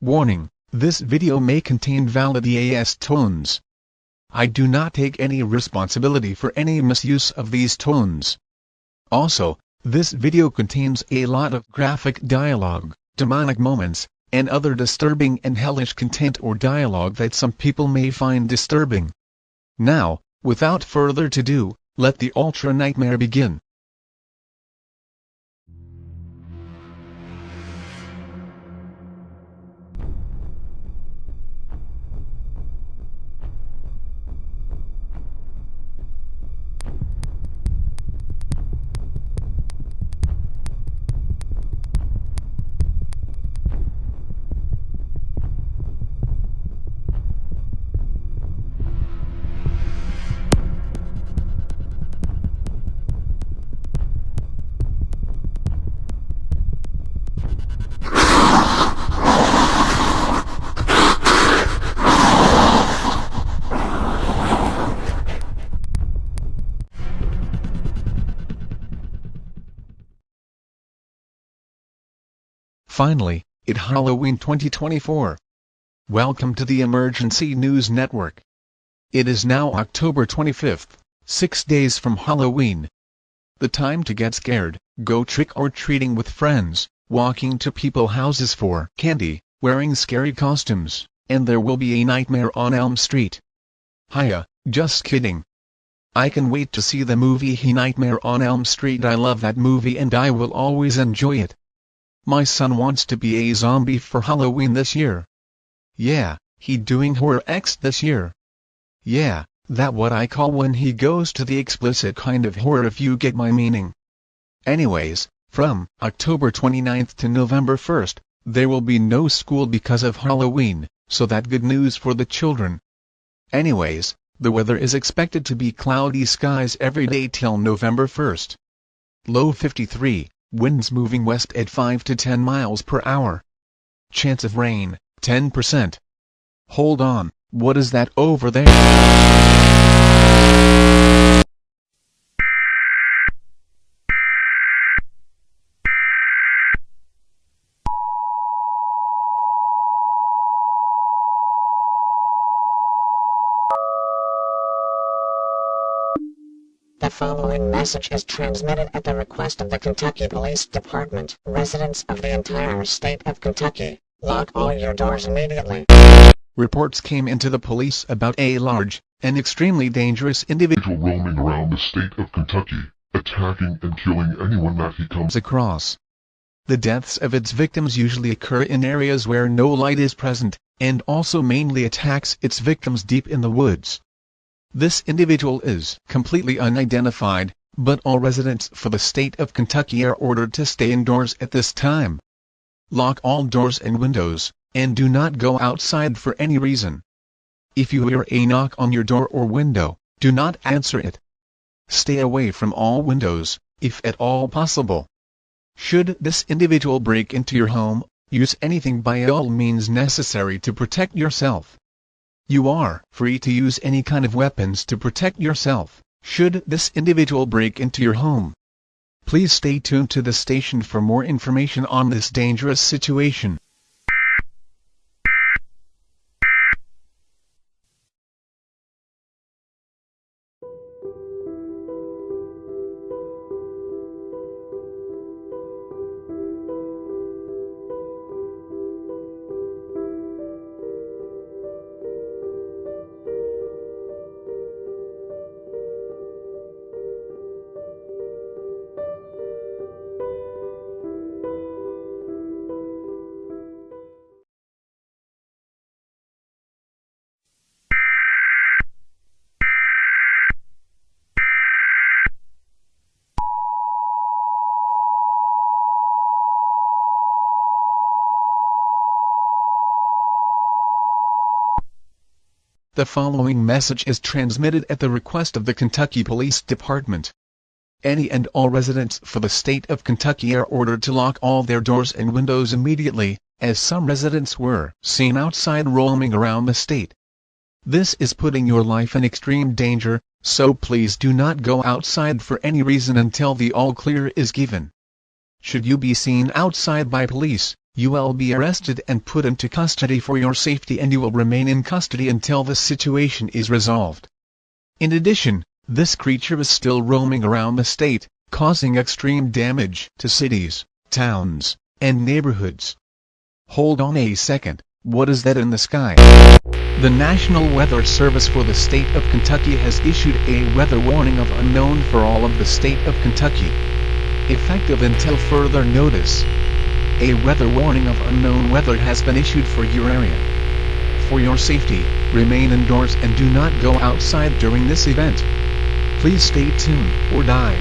Warning: this video may contain valid EAS tones. I do not take any responsibility for any misuse of these tones. Also, this video contains a lot of graphic dialogue, demonic moments, and other disturbing and hellish content or dialogue that some people may find disturbing. Now, without further ado, let the Ultra Nightmare begin. Finally, it's Halloween 2024. Welcome to the Emergency News Network. It is now October 25th, 6 days from Halloween. The time to get scared, go trick-or-treating with friends, walking to people's houses for candy, wearing scary costumes, and there will be a nightmare on Elm Street. Hiya, just kidding. I can wait to see the movie Nightmare on Elm Street. I love that movie and I will always enjoy it. My son wants to be a zombie for Halloween this year. Yeah, he doing Horror X this year. Yeah, that what I call when he goes to the explicit kind of horror, if you get my meaning. Anyways, from October 29th to November 1st, there will be no school because of Halloween, so that good news for the children. Anyways, the weather is expected to be cloudy skies every day till November 1st. Low 53. Winds moving west at 5 to 10 miles per hour. Chance of rain, 10%. Hold on, what is that over there? The following message is transmitted at the request of the Kentucky Police Department. Residents of the entire state of Kentucky, lock all your doors immediately. Reports came into the police about a large and extremely dangerous individual roaming around the state of Kentucky, attacking and killing anyone that he comes across. The deaths of its victims usually occur in areas where no light is present, and also mainly attacks its victims deep in the woods. This individual is completely unidentified, but all residents for the state of Kentucky are ordered to stay indoors at this time. Lock all doors and windows, and do not go outside for any reason. If you hear a knock on your door or window, do not answer it. Stay away from all windows, if at all possible. Should this individual break into your home, use anything by all means necessary to protect yourself. You are free to use any kind of weapons to protect yourself, should this individual break into your home. Please stay tuned to the station for more information on this dangerous situation. The following message is transmitted at the request of the Kentucky Police Department. Any and all residents for the state of Kentucky are ordered to lock all their doors and windows immediately, as some residents were seen outside roaming around the state. This is putting your life in extreme danger, so please do not go outside for any reason until the all clear is given. Should you be seen outside by police, You will be arrested and put into custody for your safety, and you will remain in custody until the situation is resolved. In addition, this creature is still roaming around the state, causing extreme damage to cities, towns, and neighborhoods. Hold on a second, what is that in the sky? The National Weather Service for the state of Kentucky has issued a weather warning of unknown for all of the state of Kentucky. Effective until further notice. A weather warning of unknown weather has been issued for your area. For your safety, remain indoors and do not go outside during this event. Please stay tuned or die.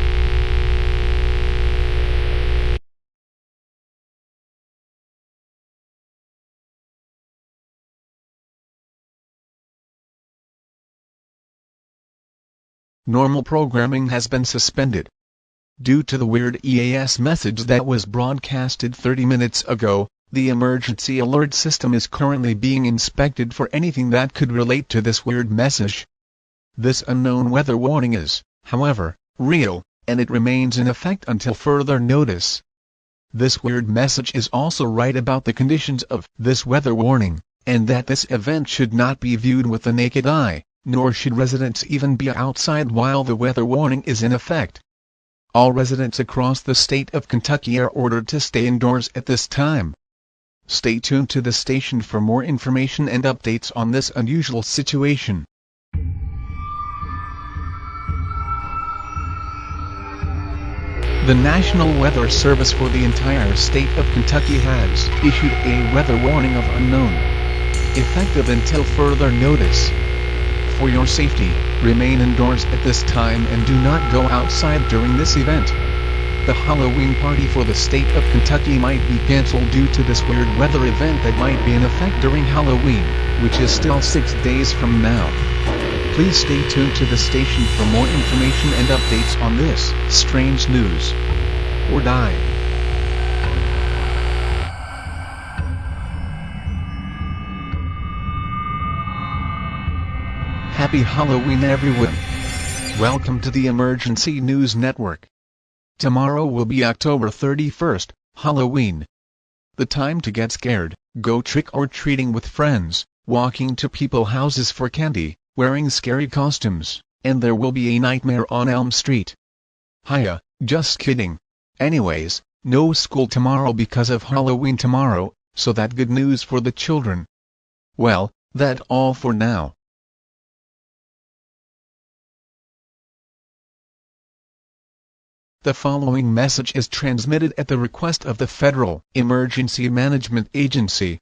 Normal programming has been suspended. Due to the weird EAS message that was broadcasted 30 minutes ago, the emergency alert system is currently being inspected for anything that could relate to this weird message. This unknown weather warning is, however, real, and it remains in effect until further notice. This weird message is also right about the conditions of this weather warning, and that this event should not be viewed with the naked eye, nor should residents even be outside while the weather warning is in effect. All residents across the state of Kentucky are ordered to stay indoors at this time. Stay tuned to the station for more information and updates on this unusual situation. The National Weather Service for the entire state of Kentucky has issued a weather warning of unknown. Effective until further notice. For your safety, remain indoors at this time and do not go outside during this event. The Halloween party for the state of Kentucky might be cancelled due to this weird weather event that might be in effect during Halloween, which is still 6 days from now. Please stay tuned to the station for more information and updates on this strange news. Or die. Happy Halloween, everyone. Welcome to the Emergency News Network. Tomorrow will be October 31st, Halloween. The time to get scared, go trick-or-treating with friends, walking to people's houses for candy, wearing scary costumes, and there will be a nightmare on Elm Street. Hiya, just kidding. Anyways, no school tomorrow because of Halloween tomorrow, so that good news for the children. Well, that's all for now. The following message is transmitted at the request of the Federal Emergency Management Agency.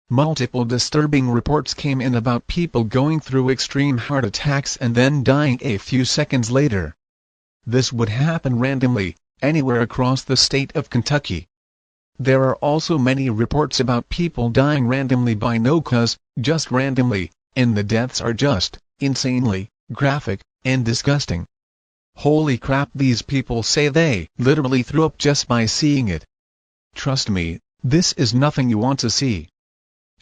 Multiple disturbing reports came in about people going through extreme heart attacks and then dying a few seconds later. This would happen randomly, anywhere across the state of Kentucky. There are also many reports about people dying randomly by no cause, just randomly, and the deaths are just insanely graphic and disgusting. Holy crap, these people say they literally threw up just by seeing it. Trust me, this is nothing you want to see.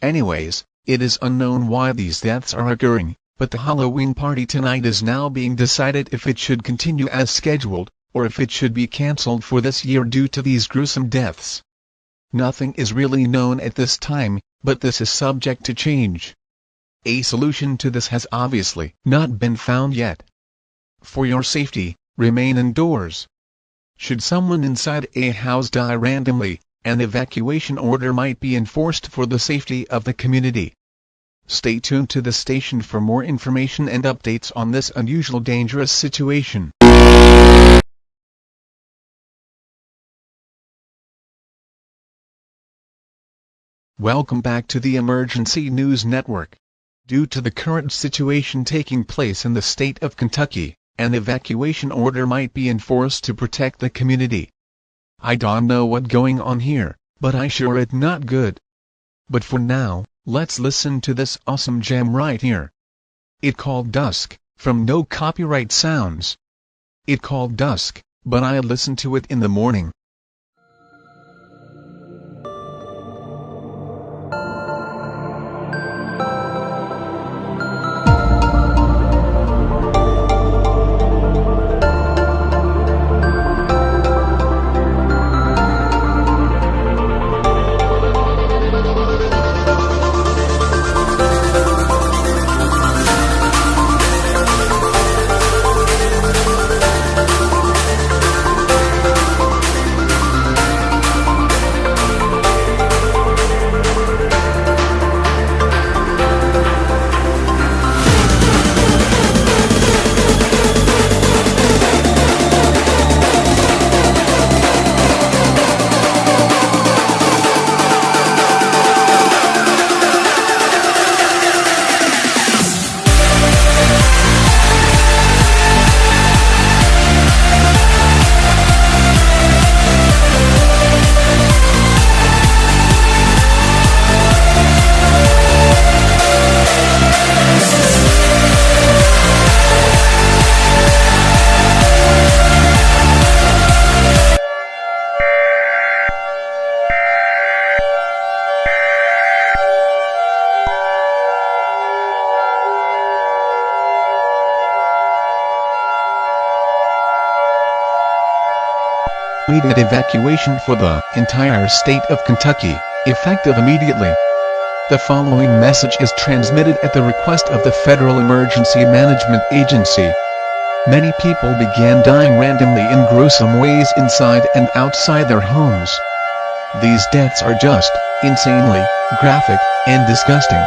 Anyways, it is unknown why these deaths are occurring, but the Halloween party tonight is now being decided if it should continue as scheduled, or if it should be cancelled for this year due to these gruesome deaths. Nothing is really known at this time, but this is subject to change. A solution to this has obviously not been found yet. For your safety, remain indoors. Should someone inside a house die randomly, an evacuation order might be enforced for the safety of the community. Stay tuned to the station for more information and updates on this unusual dangerous situation. Welcome back to the Emergency News Network. Due to the current situation taking place in the state of Kentucky, an evacuation order might be enforced to protect the community. I don't know what's going on here, but I sure it's not good. But for now, let's listen to this awesome jam right here. It called Dusk, from No Copyright Sounds. It called Dusk, but I listened to it in the morning. immediate evacuation for the entire state of Kentucky, effective immediately. The following message is transmitted at the request of the Federal Emergency Management Agency. Many people began dying randomly in gruesome ways inside and outside their homes. These deaths are just insanely graphic and disgusting.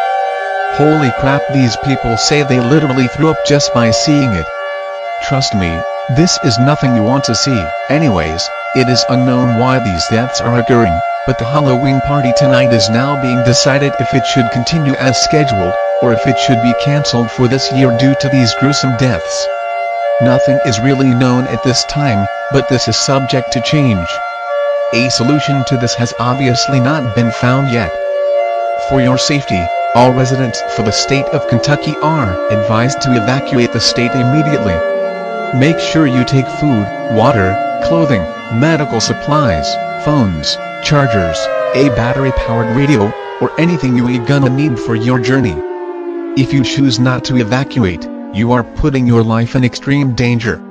Holy crap, these people say they literally threw up just by seeing it. Trust me, this is nothing you want to see. Anyways, it is unknown why these deaths are occurring, but the Halloween party tonight is now being decided if it should continue as scheduled, or if it should be cancelled for this year due to these gruesome deaths. Nothing is really known at this time, but this is subject to change. A solution to this has obviously not been found yet. For your safety, all residents for the state of Kentucky are advised to evacuate the state immediately. Make sure you take food, water, clothing, medical supplies, phones, chargers, a battery-powered radio, or anything you are gonna need for your journey. If you choose not to evacuate, you are putting your life in extreme danger.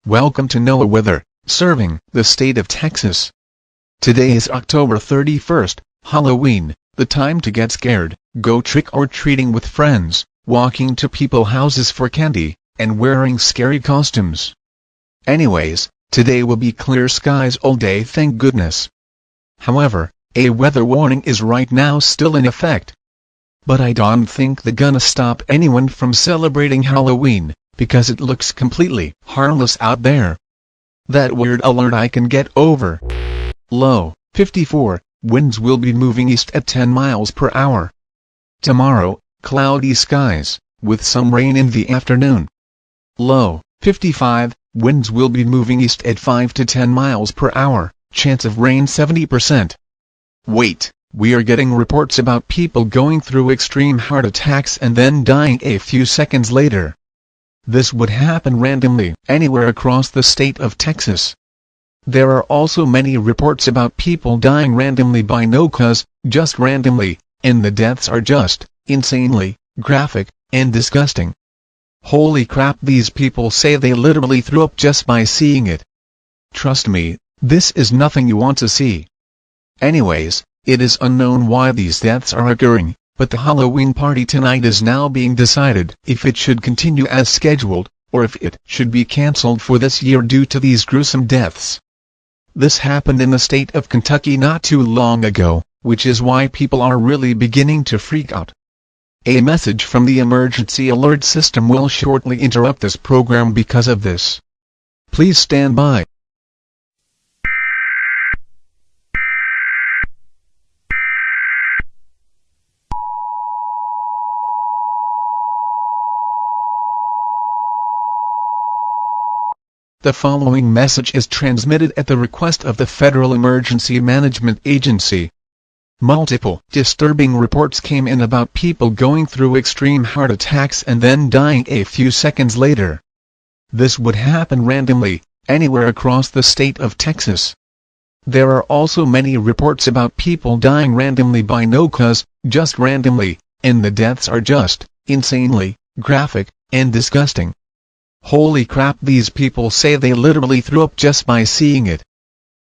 Welcome to NOAA Weather, serving the state of Texas. Today is October 31st, Halloween, the time to get scared, go trick-or-treating with friends, walking to people's houses for candy, and wearing scary costumes. Anyways, today will be clear skies all day, thank goodness. However, a weather warning is right now still in effect. But I don't think they're gonna stop anyone from celebrating Halloween, because it looks completely harmless out there. That weird alert I can get over. Low, 54, winds will be moving east at 10 miles per hour. Tomorrow, cloudy skies, with some rain in the afternoon. Low, 55, winds will be moving east at 5 to 10 miles per hour, chance of rain 70%. Wait, we are getting reports about people going through extreme heart attacks and then dying a few seconds later. This would happen randomly anywhere across the state of Texas. There are also many reports about people dying randomly by no cause, just randomly, and the deaths are just insanely graphic and disgusting. Holy crap, these people say they literally threw up just by seeing it. Trust me, this is nothing you want to see. Anyways, it is unknown why these deaths are occurring, but the Halloween party tonight is now being decided if it should continue as scheduled, or if it should be cancelled for this year due to these gruesome deaths. This happened in the state of Kentucky not too long ago, which is why people are really beginning to freak out. A message from the emergency alert system will shortly interrupt this program because of this. Please stand by. The following message is transmitted at the request of the Federal Emergency Management Agency. Multiple disturbing reports came in about people going through extreme heart attacks and then dying a few seconds later. This would happen randomly, anywhere across the state of Texas. There are also many reports about people dying randomly by no cause, just randomly, and the deaths are just insanely graphic and disgusting. Holy crap, these people say they literally threw up just by seeing it.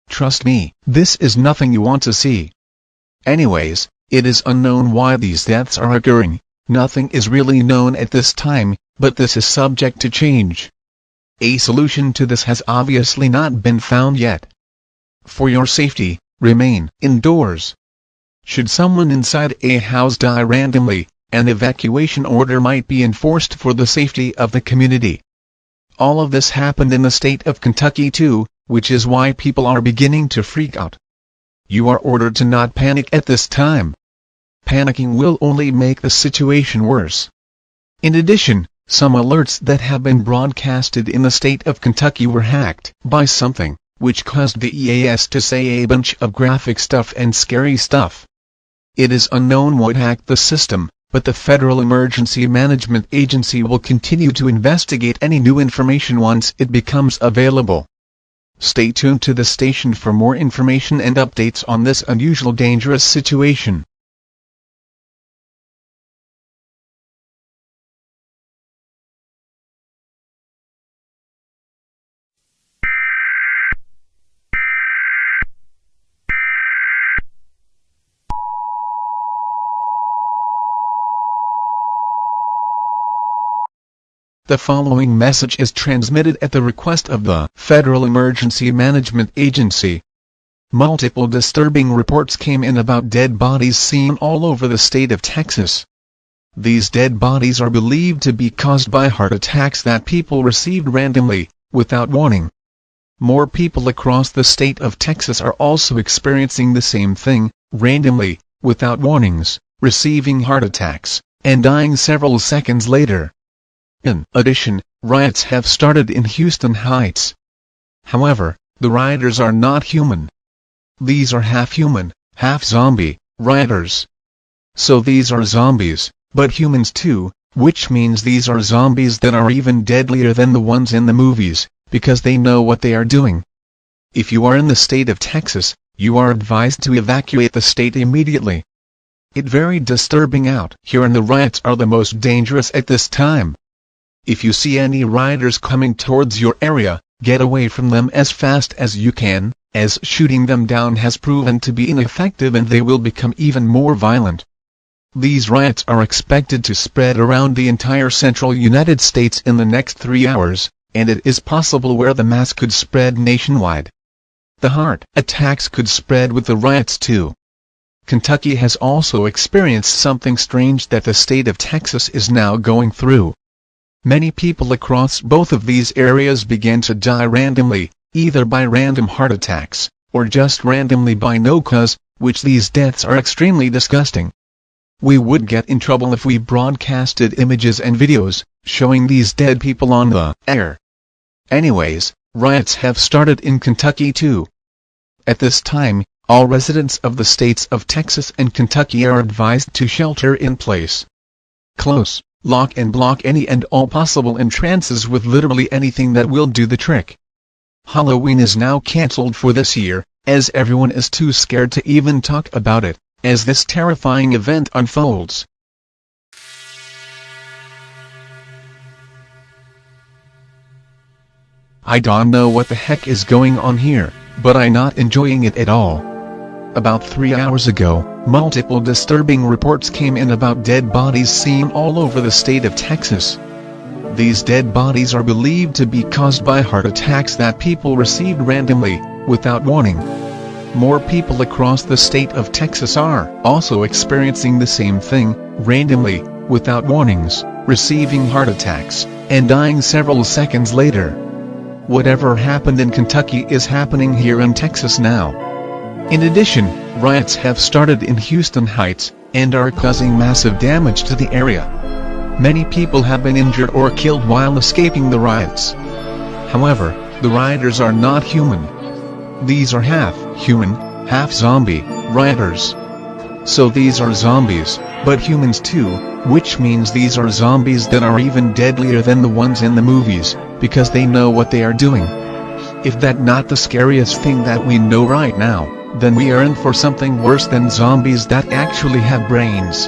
Trust me, this is nothing you want to see. Anyways, it is unknown why these deaths are occurring, nothing is really known at this time, but this is subject to change. A solution to this has obviously not been found yet. For your safety, remain indoors. Should someone inside a house die randomly, an evacuation order might be enforced for the safety of the community. All of this happened in the state of Kentucky too, which is why people are beginning to freak out. You are ordered to not panic at this time. Panicking will only make the situation worse. In addition, some alerts that have been broadcasted in the state of Kentucky were hacked by something which caused the EAS to say a bunch of graphic stuff and scary stuff. It is unknown what hacked the system, but the Federal Emergency Management Agency will continue to investigate any new information once it becomes available. Stay tuned to the station for more information and updates on this unusual dangerous situation. The following message is transmitted at the request of the Federal Emergency Management Agency. Multiple disturbing reports came in about dead bodies seen all over the state of Texas. These dead bodies are believed to be caused by heart attacks that people received randomly, without warning. More people across the state of Texas are also experiencing the same thing, randomly, without warnings, receiving heart attacks, and dying several seconds later. In addition, riots have started in Houston Heights. However, the rioters are not human. These are half human, half zombie rioters. So these are zombies, but humans too, which means these are zombies that are even deadlier than the ones in the movies, because they know what they are doing. If you are in the state of Texas, you are advised to evacuate the state immediately. It's very disturbing out here and the riots are the most dangerous at this time. If you see any rioters coming towards your area, get away from them as fast as you can, as shooting them down has proven to be ineffective and they will become even more violent. These riots are expected to spread around the entire central United States in the next 3 hours, and it is possible where the mass could spread nationwide. The heart attacks could spread with the riots too. Kentucky has also experienced something strange that the state of Texas is now going through. Many people across both of these areas began to die randomly, either by random heart attacks, or just randomly by no cause, which these deaths are extremely disgusting. We would get in trouble if we broadcasted images and videos, showing these dead people on the air. Anyways, riots have started in Kentucky too. At this time, all residents of the states of Texas and Kentucky are advised to shelter in place. Close, lock and block any and all possible entrances with literally anything that will do the trick. Halloween is now cancelled for this year, as everyone is too scared to even talk about it, as this terrifying event unfolds. I don't know what the heck is going on here, but I'm not enjoying it at all. About 3 hours ago, multiple disturbing reports came in about dead bodies seen all over the state of Texas. These dead bodies are believed to be caused by heart attacks that people received randomly, without warning. More people across the state of Texas are also experiencing the same thing, randomly, without warnings, receiving heart attacks, and dying several seconds later. Whatever happened in Kentucky is happening here in Texas now. In addition, riots have started in Houston Heights, and are causing massive damage to the area. Many people have been injured or killed while escaping the riots. However, the rioters are not human. These are half human, half zombie rioters. So these are zombies, but humans too, which means these are zombies that are even deadlier than the ones in the movies, because they know what they are doing. If that's not the scariest thing that we know right now, then we are in for something worse than zombies that actually have brains.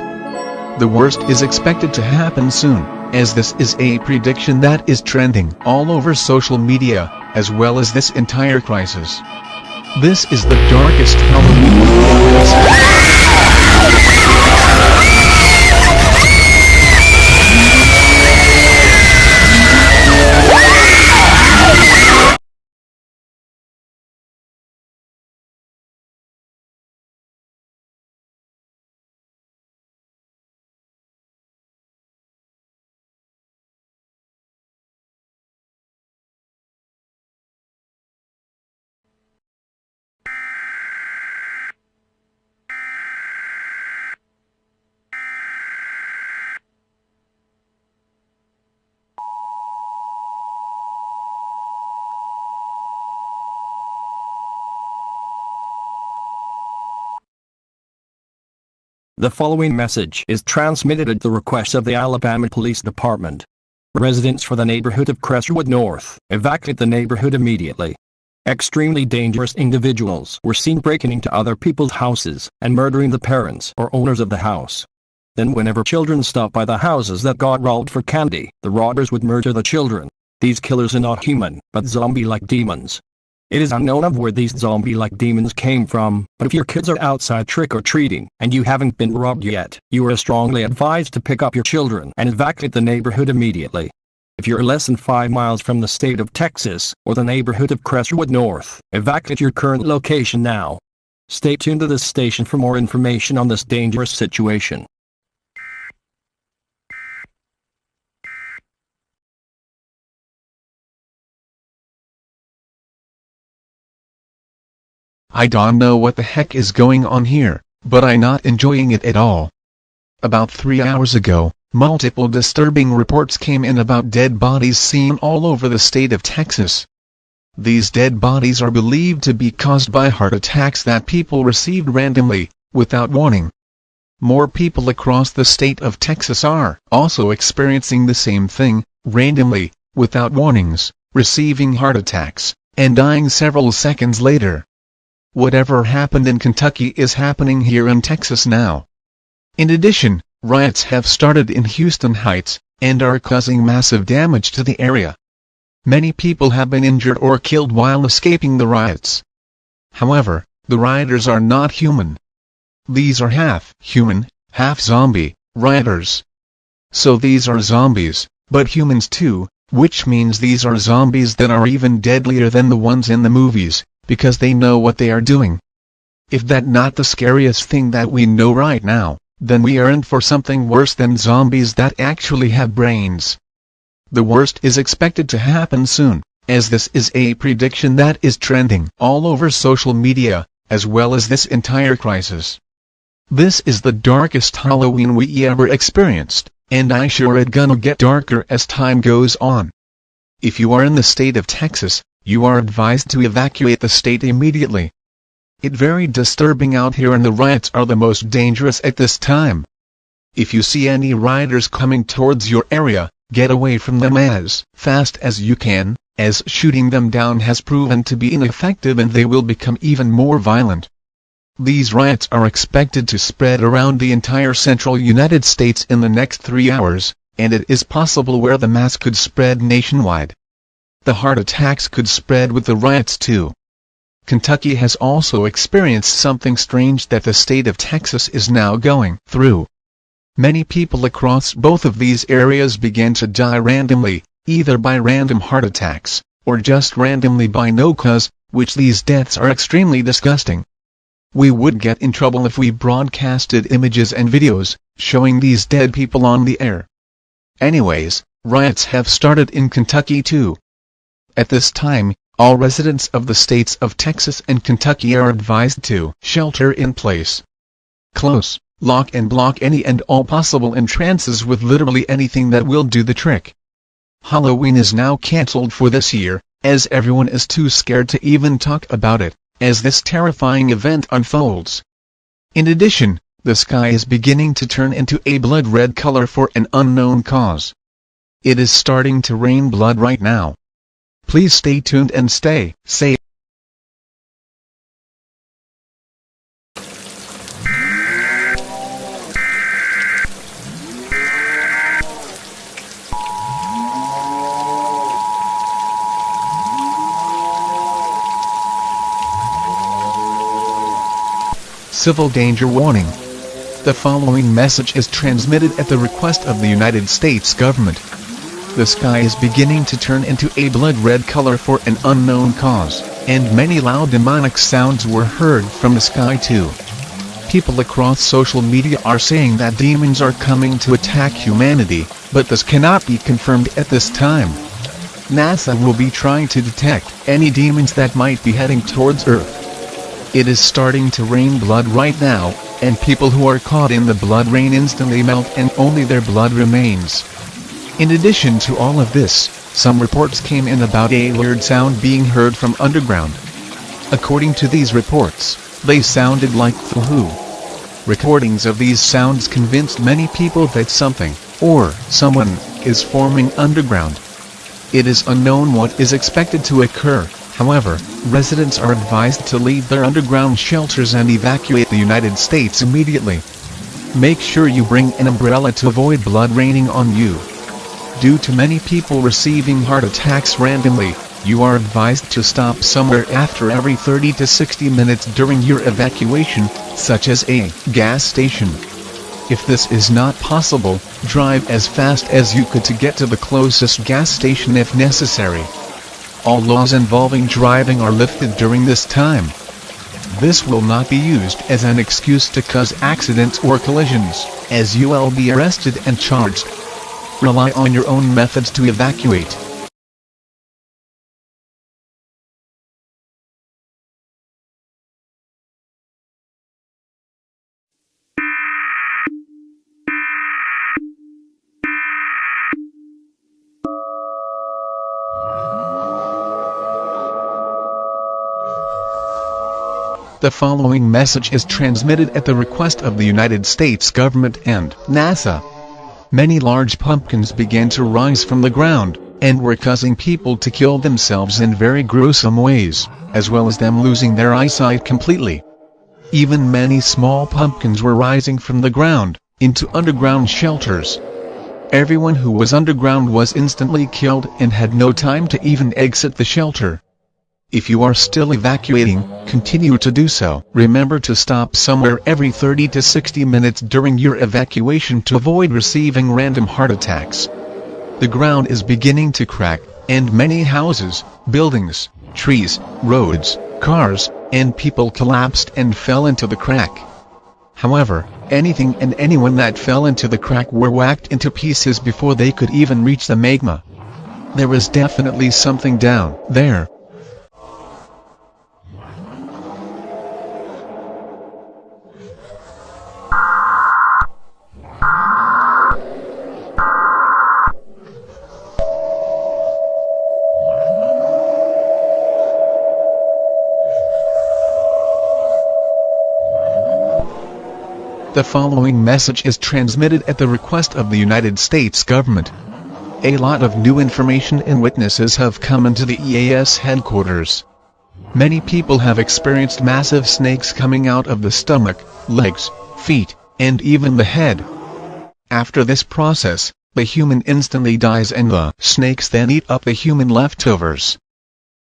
The worst is expected to happen soon, as this is a prediction that is trending all over social media, as well as this entire crisis. This is the darkest Halloween The following message is transmitted at the request of the Alabama Police Department. Residents for the neighborhood of Crestwood North, evacuate the neighborhood immediately. Extremely dangerous individuals were seen breaking into other people's houses and murdering the parents or owners of the house. Then whenever children stopped by the houses that got robbed for candy, the robbers would murder the children. These killers are not human, but zombie-like demons. It is unknown of where these zombie-like demons came from, but if your kids are outside trick-or-treating and you haven't been robbed yet, you are strongly advised to pick up your children and evacuate the neighborhood immediately. If you're less than 5 miles from the state of Texas or the neighborhood of Crestwood North, evacuate your current location now. Stay tuned to this station for more information on this dangerous situation. I don't know what the heck is going on here, but I'm not enjoying it at all. About 3 hours ago, multiple disturbing reports came in about dead bodies seen all over the state of Texas. These dead bodies are believed to be caused by heart attacks that people received randomly, without warning. More people across the state of Texas are also experiencing the same thing, randomly, without warnings, receiving heart attacks, and dying several seconds later. Whatever happened in Kentucky is happening here in Texas now. In addition, riots have started in Houston Heights, and are causing massive damage to the area. Many people have been injured or killed while escaping the riots. However, the rioters are not human. These are half human, half zombie rioters. So these are zombies, but humans too, which means these are zombies that are even deadlier than the ones in the movies, because they know what they are doing. If that's not the scariest thing that we know right now, then we are in for something worse than zombies that actually have brains. The worst is expected to happen soon, as this is a prediction that is trending all over social media, as well as this entire crisis. This is the darkest Halloween we ever experienced, and I'm sure it's gonna get darker as time goes on. If you are in the state of Texas, you are advised to evacuate the state immediately. It's very disturbing out here and the riots are the most dangerous at this time. If you see any rioters coming towards your area, get away from them as fast as you can, as shooting them down has proven to be ineffective and they will become even more violent. These riots are expected to spread around the entire central United States in the next 3 hours, and it is possible where the mass could spread nationwide. The heart attacks could spread with the riots too. Kentucky has also experienced something strange that the state of Texas is now going through. Many people across both of these areas began to die randomly, either by random heart attacks, or just randomly by no cause, which these deaths are extremely disgusting. We would get in trouble if we broadcasted images and videos, showing these dead people on the air. Anyways, riots have started in Kentucky too. At this time, all residents of the states of Texas and Kentucky are advised to shelter in place. Close, lock and block any and all possible entrances with literally anything that will do the trick. Halloween is now cancelled for this year, as everyone is too scared to even talk about it, as this terrifying event unfolds. In addition, the sky is beginning to turn into a blood red color for an unknown cause. It is starting to rain blood right now. Please stay tuned and stay safe. Civil danger warning. The following message is transmitted at the request of the United States government. The sky is beginning to turn into a blood red color for an unknown cause, and many loud demonic sounds were heard from the sky too. People across social media are saying that demons are coming to attack humanity, but this cannot be confirmed at this time. NASA will be trying to detect any demons that might be heading towards Earth. It is starting to rain blood right now, and people who are caught in the blood rain instantly melt and only their blood remains. In addition to all of this, some reports came in about a weird sound being heard from underground. According to these reports, they sounded like the Who. Recordings of these sounds convinced many people that something, or someone, is forming underground. It is unknown what is expected to occur, however, residents are advised to leave their underground shelters and evacuate the United States immediately. Make sure you bring an umbrella to avoid blood raining on you. Due to many people receiving heart attacks randomly, you are advised to stop somewhere after every 30 to 60 minutes during your evacuation, such as a gas station. If this is not possible, drive as fast as you could to get to the closest gas station if necessary. All laws involving driving are lifted during this time. This will not be used as an excuse to cause accidents or collisions, as you will be arrested and charged. Rely on your own methods to evacuate. The following message is transmitted at the request of the United States government and NASA. Many large pumpkins began to rise from the ground, and were causing people to kill themselves in very gruesome ways, as well as them losing their eyesight completely. Even many small pumpkins were rising from the ground, into underground shelters. Everyone who was underground was instantly killed and had no time to even exit the shelter. If you are still evacuating, continue to do so. Remember to stop somewhere every 30 to 60 minutes during your evacuation to avoid receiving random heart attacks. The ground is beginning to crack, and many houses, buildings, trees, roads, cars, and people collapsed and fell into the crack. However, anything and anyone that fell into the crack were whacked into pieces before they could even reach the magma. There was definitely something down there. The following message is transmitted at the request of the United States government. A lot of new information and witnesses have come into the EAS headquarters. Many people have experienced massive snakes coming out of the stomach, legs, feet, and even the head. After this process, the human instantly dies and the snakes then eat up the human leftovers.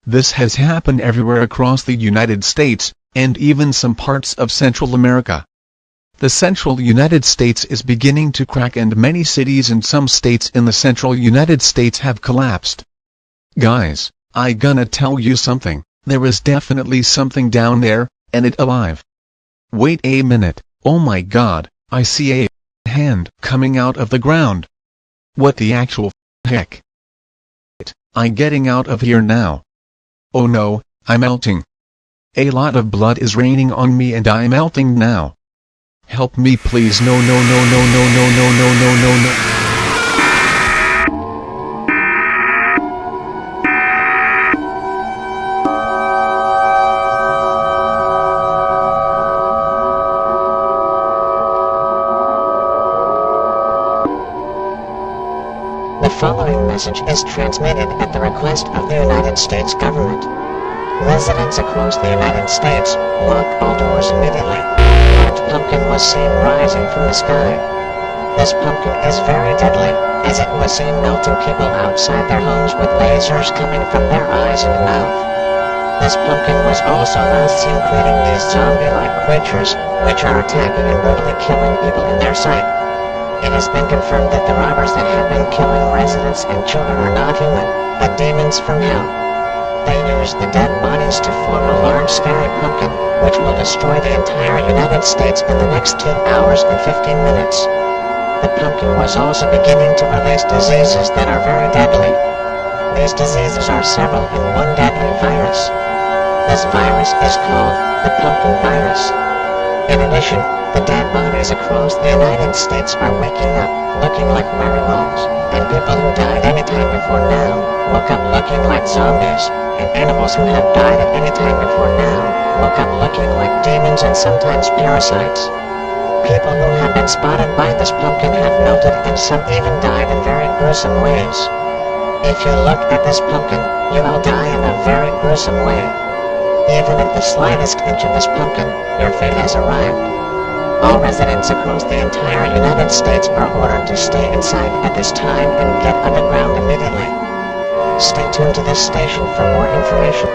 This has happened everywhere across the United States, and even some parts of Central America. The central United States is beginning to crack and many cities in some states in the central United States have collapsed. Guys, I gonna tell you something, there is definitely something down there, and it alive. Wait a minute, oh my god, I see a hand coming out of the ground. What the actual heck? I'm getting out of here now. Oh no, I'm melting. A lot of blood is raining on me and I'm melting now. Help me please, no no no no no no no no no no no. The following message is transmitted at the request of the United States government. Residents across the United States, lock all doors immediately. Pumpkin was seen rising from the sky. This pumpkin is very deadly, as it was seen melting people outside their homes with lasers coming from their eyes and mouth. This pumpkin was also last seen creating these zombie-like creatures, which are attacking and brutally killing people in their sight. It has been confirmed that the robbers that have been killing residents and children are not human, but demons from hell. They use the dead bodies to form a large scary pumpkin, which will destroy the entire United States in the next 2 hours and 15 minutes. The pumpkin was also beginning to release diseases that are very deadly. These diseases are several in one deadly virus. This virus is called the pumpkin virus. In addition, the dead bodies across the United States are waking up, looking like werewolves, and people who died any time before now woke up looking like zombies. And animals who have died at any time before now woke up looking like demons and sometimes parasites. People who have been spotted by this pumpkin have melted and some even died in very gruesome ways. If you look at this pumpkin, you will die in a very gruesome way. Even at the slightest inch of this pumpkin, your fate has arrived. All residents across the entire United States are ordered to stay inside at this time and get underground immediately. Stay tuned to this station for more information.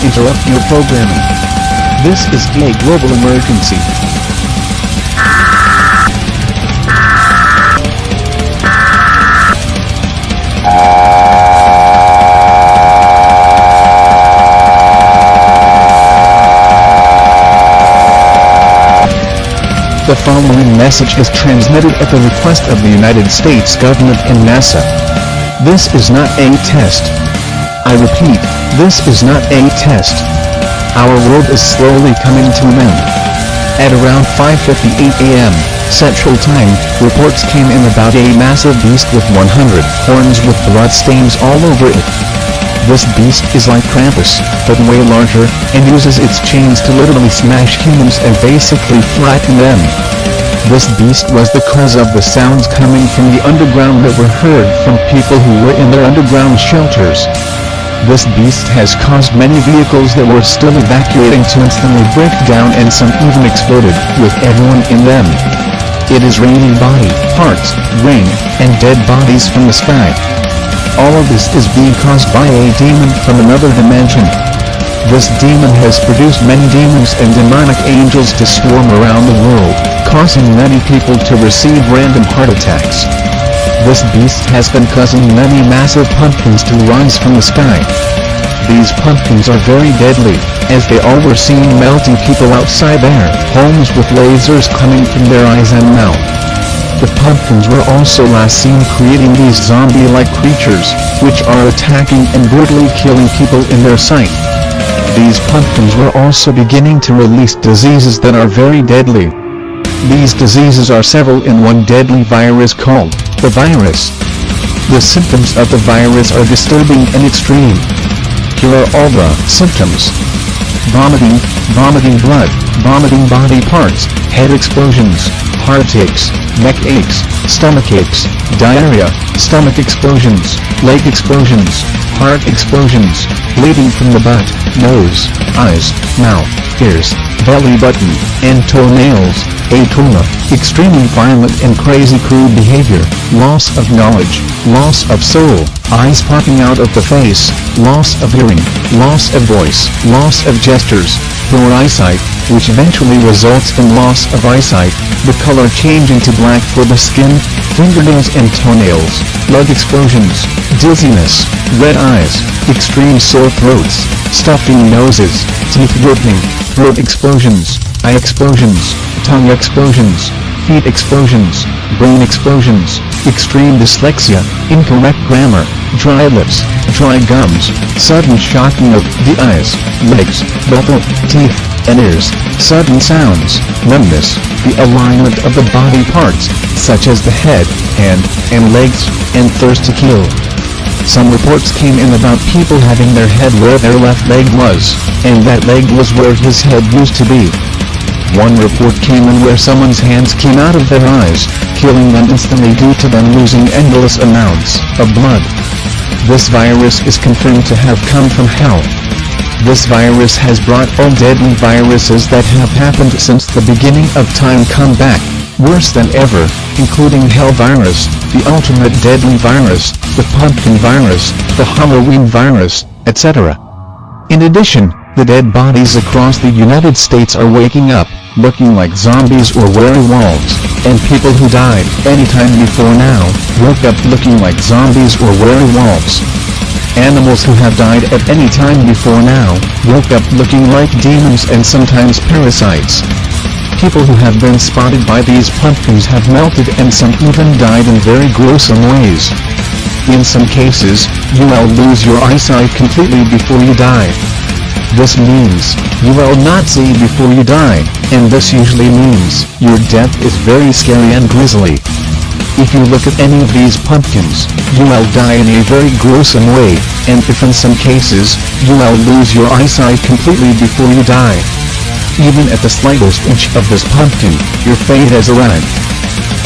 Interrupt your programming. This is a global emergency. The following message is transmitted at the request of the United States government and NASA. This is not a test. I repeat, this is not a test. Our world is slowly coming to an end. At around 5:58 a.m. Central Time, reports came in about a massive beast with 100 horns with blood stains all over it. This beast is like Krampus, but way larger, and uses its chains to literally smash humans and basically flatten them. This beast was the cause of the sounds coming from the underground that were heard from people who were in their underground shelters. This beast has caused many vehicles that were still evacuating to instantly break down and some even exploded, with everyone in them. It is raining body parts, rain, and dead bodies from the sky. All of this is being caused by a demon from another dimension. This demon has produced many demons and demonic angels to swarm around the world, causing many people to receive random heart attacks. This beast has been causing many massive pumpkins to rise from the sky. These pumpkins are very deadly, as they all were seen melting people outside their homes with lasers coming from their eyes and mouth. The pumpkins were also last seen creating these zombie-like creatures, which are attacking and brutally killing people in their sight. These pumpkins were also beginning to release diseases that are very deadly. These diseases are several in one deadly virus called the virus. The symptoms of the virus are disturbing and extreme. Here are all the symptoms: vomiting, vomiting blood, vomiting body parts, head explosions, heart aches, neck aches, stomach aches, diarrhea, stomach explosions, leg explosions, heart explosions, bleeding from the butt, nose, eyes, mouth, ears, belly button, and toenails, atula, extremely violent and crazy crude behavior, loss of knowledge, loss of soul, eyes popping out of the face, loss of hearing, loss of voice, loss of gestures, poor eyesight, which eventually results in loss of eyesight, the color changing to black for the skin, fingernails and toenails, lung explosions, dizziness, red eyes, extreme sore throats, stuffy noses, teeth whitening, throat explosions, eye explosions, tongue explosions, feet explosions, brain explosions, extreme dyslexia, incorrect grammar, dry lips, dry gums, sudden shocking of the eyes, legs, both teeth, and ears, sudden sounds, numbness, the alignment of the body parts, such as the head, hand, and legs, and thirst to kill. Some reports came in about people having their head where their left leg was, and that leg was where his head used to be. One report came in where someone's hands came out of their eyes, killing them instantly due to them losing endless amounts of blood. This virus is confirmed to have come from hell. This virus has brought all deadly viruses that have happened since the beginning of time come back, worse than ever, including hell virus, the ultimate deadly virus, the pumpkin virus, the Halloween virus, etc. In addition, the dead bodies across the United States are waking up, looking like zombies or werewolves, and people who died anytime before now woke up looking like zombies or werewolves. Animals who have died at any time before now woke up looking like demons and sometimes parasites. People who have been spotted by these pumpkins have melted and some even died in very gruesome ways. In some cases, you will lose your eyesight completely before you die. This means, you will not see before you die, and this usually means, your death is very scary and grisly. If you look at any of these pumpkins, you will die in a very gruesome way, and if in some cases, you will lose your eyesight completely before you die. Even at the slightest inch of this pumpkin, your fate has arrived.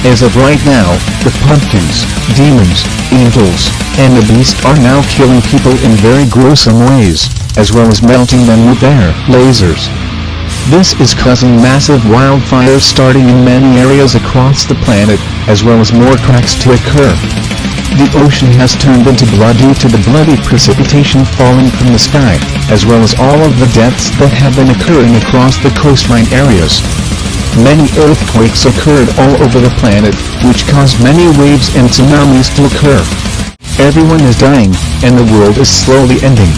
As of right now, the pumpkins, demons, angels, and the beast are now killing people in very gruesome ways, as well as melting them with their lasers. This is causing massive wildfires starting in many areas across the planet, as well as more cracks to occur. The ocean has turned into blood due to the bloody precipitation falling from the sky, as well as all of the deaths that have been occurring across the coastline areas. Many earthquakes occurred all over the planet, which caused many waves and tsunamis to occur. Everyone is dying, and the world is slowly ending.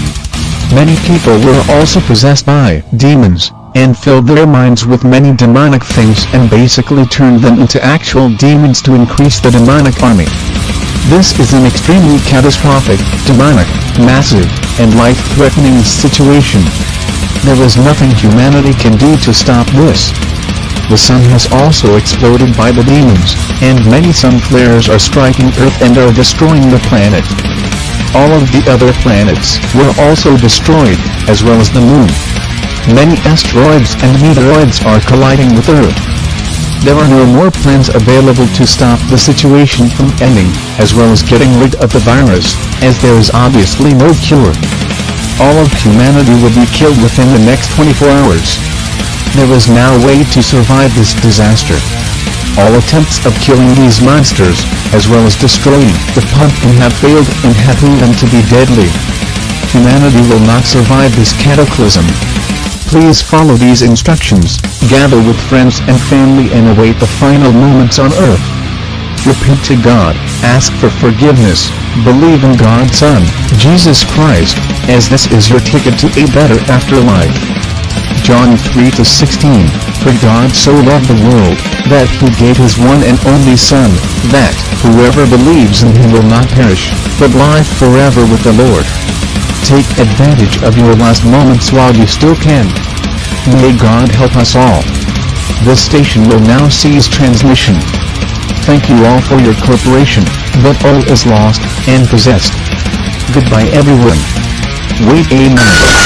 Many people were also possessed by demons, and filled their minds with many demonic things and basically turned them into actual demons to increase the demonic army. This is an extremely catastrophic, demonic, massive, and life-threatening situation. There is nothing humanity can do to stop this. The sun has also exploded by the demons, and many sun flares are striking Earth and are destroying the planet. All of the other planets were also destroyed, as well as the moon. Many asteroids and meteoroids are colliding with Earth. There are no more plans available to stop the situation from ending, as well as getting rid of the virus, as there is obviously no cure. All of humanity will be killed within the next 24 hours. There is no way to survive this disaster. All attempts of killing these monsters, as well as destroying the pumpkin have failed and have proven to be deadly. Humanity will not survive this cataclysm. Please follow these instructions, gather with friends and family and await the final moments on Earth. Repent to God, ask for forgiveness, believe in God's Son, Jesus Christ, as this is your ticket to a better afterlife. John 3:16, For God so loved the world, that he gave his one and only Son, that whoever believes in him will not perish, but live forever with the Lord. Take advantage of your last moments while you still can. May God help us all. This station will now cease transmission. Thank you all for your cooperation, but all is lost and possessed. Goodbye everyone. Wait a minute.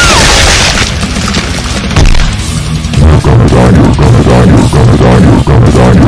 You're gonna die, you're gonna die, you're gonna die, you're gonna die.